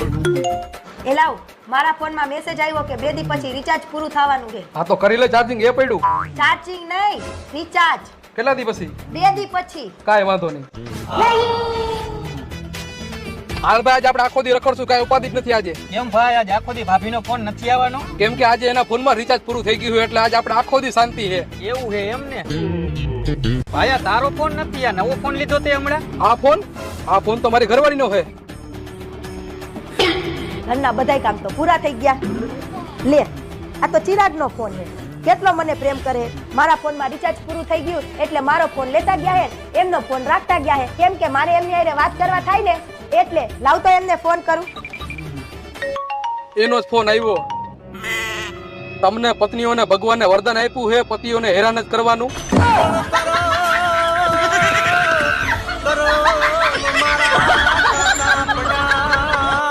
એ લાવ મારા ફોનમાં મેસેજ આવ્યો કે 2 દી પછી રિચાર્જ પૂરું થવાનું છે. હા તો કરી લે ચાર્જિંગ એ પડ્યું. ચાર્જિંગ નહીં રિચાર્જ. કેટલા દી પછી? 2 દી પછી. કાંઈ વાંધો નહીં. હાલ ભાઈ આજે આપણે આખો દી રખડશું, કાંઈ ઉપાધિ જ નથી આજે. કેમ ભાઈ આજ આખો દી ભાભીનો ફોન નથી આવવાનો? કેમ કે આજે એના ફોનમાં રિચાર્જ પૂરું થઈ ગયું એટલે આજે આપણે આખો દી શાંતિ છે. એવું છે એમ ને? ભાઈ આ તારો ફોન નથી, આ નવો ફોન લીધો તે હમણાં? આ ફોન તો મારી ઘરવાળીનો છે. ઘરના બધાય કામ તો પૂરા થઈ ગયા. લે આ તો ચિરાગનો ફોન છે. કેટલો મને પ્રેમ કરે. મારા ફોનમાં રિચાર્જ પૂરું થઈ ગયું એટલે મારો ફોન લેતા ગયા હે, એમનો ફોન રાખતા ગયા હે. કેમ કે મારે એમની હારે વાત કરવા થાય ને એટલે લાવ તો એમને ફોન કરું. એનો જ ફોન આવ્યો. તમને પત્નીઓને ભગવાને વરદાન આપ્યું છે પતિઓને હેરાન જ કરવાનું.